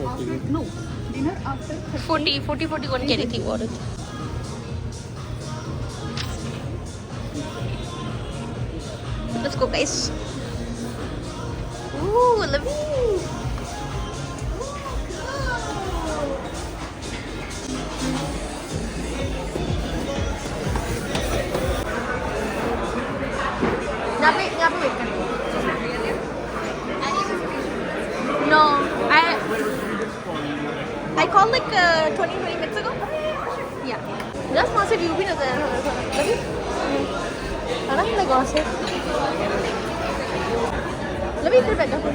No, dinner after 40 कौन कह रही थी वो औरत? Let's go, guys. Ooh, lovely. यहाँ पे wait करना. No, I called like 20 minutes ago. Yeah. Just वहाँ से view भी नजर आ रहा था. लगी? है ना? like वहाँ से. लगी इधर बैठा कुछ.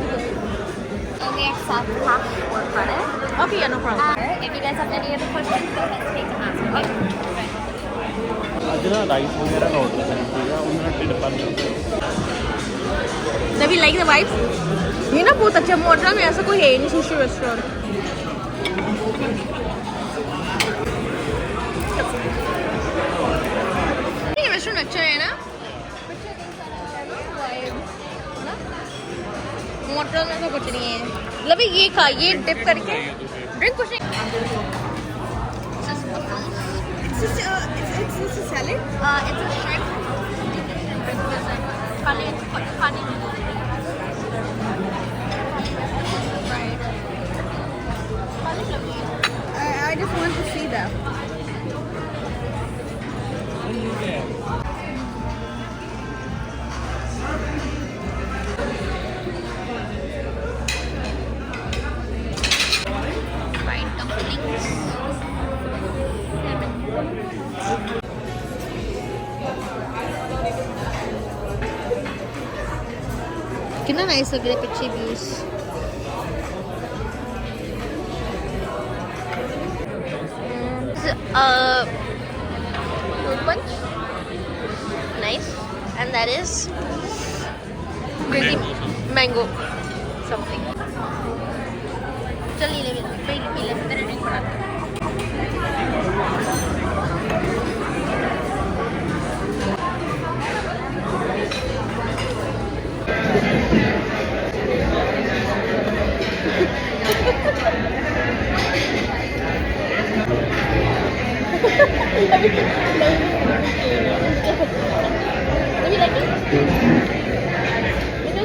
We have soft passport credit. Okay, yeah, no problem. If you guys have any other questions, don't hesitate to ask. Okay. आज ना राइस वगैरह का ऑर्डर करेंगे उन्होंने टिड पर Maybe like the vibes. ये ना बहुत अच्छा मोटरा में ऐसा कोई है नहीं सुशी रेस्टोरेंट. ये रेस्टोरेंट अच्छा है ना? मोटरा में तो कुछ नहीं है. मतलब ये खा ये डिप करके ड्रिंक कुछ नहीं. It's a salad. It's a shrimp. Funny. I just want to see that. Fried dumplings. कितना नाइस लग रहा है पीछे views. Fruit punch, nice, and that is crazy mango something. चल ले पी ले तेरे ड्रिंक पड़ा.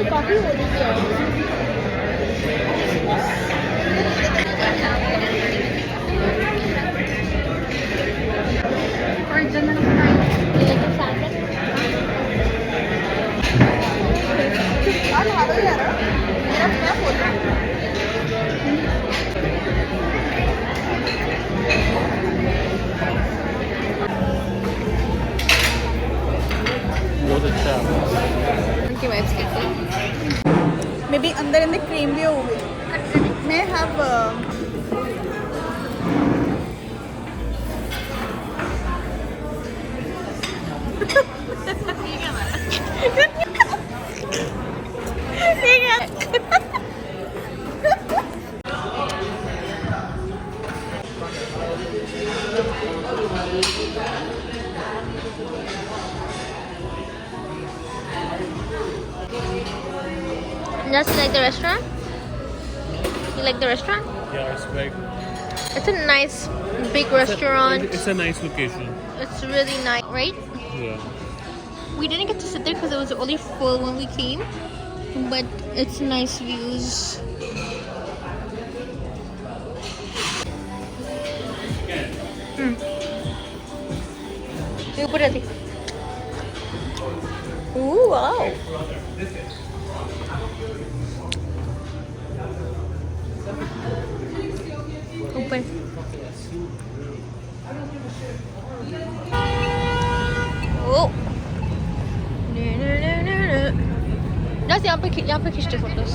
काफी हो रही है. बहुत अच्छा है. उनकी वाइब्स कैसी हैं? मे बी अंदर क्रीम भी होगी. मैं have Just like the restaurant? You like the restaurant? Yeah, it's like It's a nice big restaurant. It's a nice location. It's really nice, right? Yeah. We didn't get to sit there because it was only full when we came, but it's nice views. You put it. Ooh, wow. Open. Oh. Just यहाँ पे खींचते photos.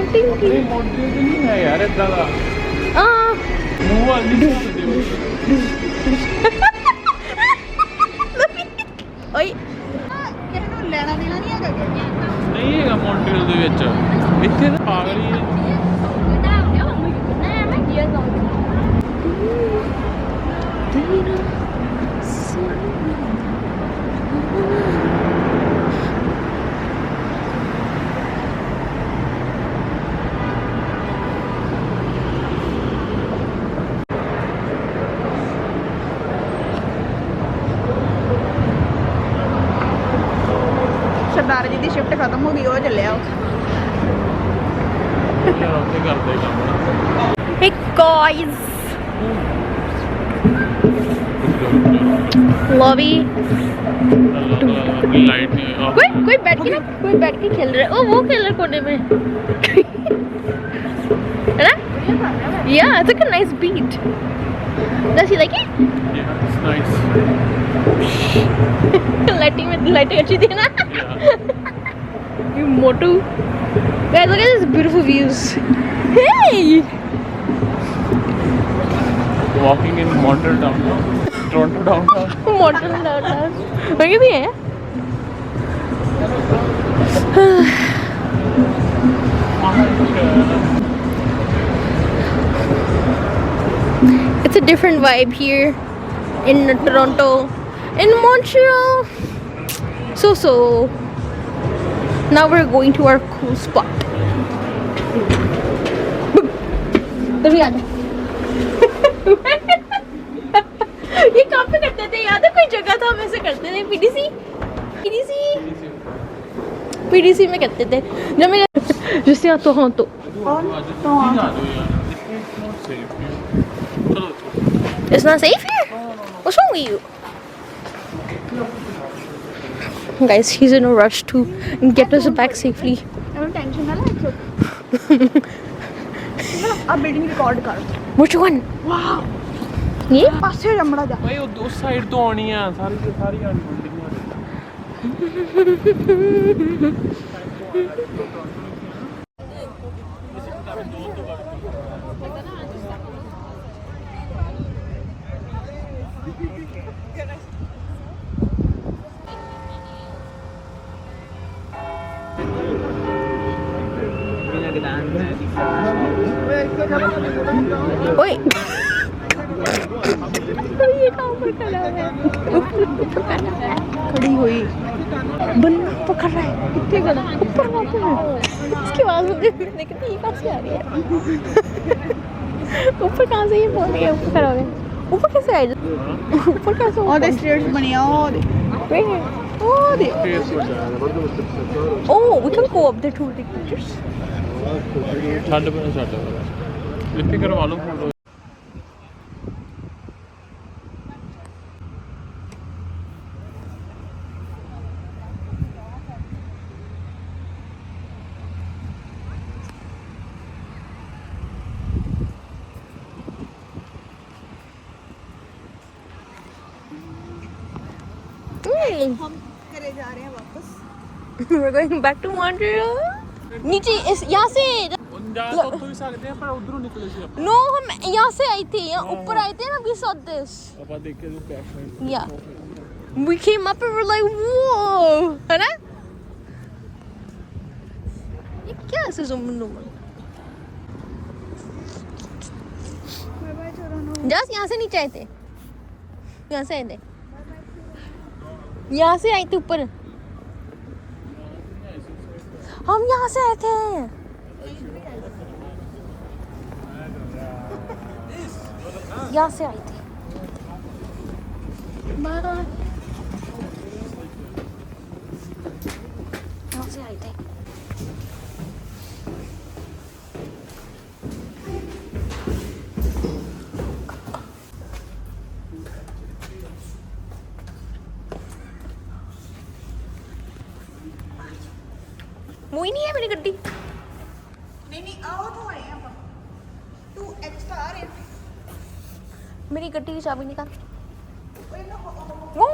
नहीं है यार दादा. मुआ नहीं करते. ओए. ਲੈਣਾ ਦੇਣਾ ਨਹੀਂ ਹੈਗਾ. नहीं है मॉन्ट्रियल ਦੇ ਵਿੱਚ ਇੱਥੇ ਤਾਂ ਪਾਗਲ ਹੀ ਹੈ. ਸਰਦਾਰ ਜੀ ਦੀ ਸ਼ਿਫਟ ਖਤਮ ਹੋ ਗਈ ਉਹ ਚੱਲਿਆ ਯਾਰ ਉੱਥੇ ਕਰਦੇ ਕੰਮ Hey guys, lobby. लाइट नहीं कोई बैठ के खेल रहा है. Oh, वो खेल रहा है कोने में. है ना? Yeah, it's like a nice beat. Does he like it? Yeah, it's nice. lighting अच्छी थी ना? You motu. Guys, look at these beautiful views. Hey! Walking in Montreal downtown. Toronto downtown. Montreal downtown. वही भी है. It's a different vibe here in Toronto. In Montreal, so. Now we're going to our cool spot. तो भी आ जा. ये कहाँ पे करते थे? याद है कोई जगह था हम ऐसे करते थे. पीडीसी में करते थे जब मैं जिससे यहाँ तो हाँ तो It's not safe here? What's wrong with you? Guys, he's in a rush to get us back safely. Tension ना ले अब बिल्डिंग रिकॉर्ड कर Which one? वाह ये? पासे जमड़ा जा भाई उस साइड तो आनी है सारी आनी बिल्डिंग ओए ये कहाँ पर खड़ा है? ऊपर खड़ा है. खड़ी हुई बंदा पकड़ रहा है. कितने खड़ा? ऊपर वहाँ पे. इसकी आवाज़ मुझे मैंने कहा ये कहाँ से आ रही है? ऊपर कहाँ से ये बोल रही है? ऊपर खड़ा हो गया. ऊपर कैसे आए? ऊपर कैसे? और दे स्टेयर्स बनी और दे Oh, we can go up there to take pictures. छड़ इतने करवा लो फोटो हम करे जा रहे हैं वापस We're going back to Montreal. नीचे इस यहाँ से जा तो ही सकते हैं पर उधरों निकले थे अपन No, हम यहाँ से आए थे. यहाँ ऊपर आए थे ना. We saw this. अपन देख के तो cash Yeah. We came up and we're like, whoa. है ना? ये क्या ऐसे ज़ुम्मन जस्ट यहाँ से नीचे आए थे. यहाँ से आए थे. यहाँ से आए थे ऊपर. हम यहाँ से आए थे. यहाँ से आए थे. यहाँ से आए थे. वो ही नहीं है मेरी गड्डी. नहीं आओ तो आए हैं अपन तू एक्स्ट्रा आ रहे मेरी गड्डी की चाबी निकाल. वो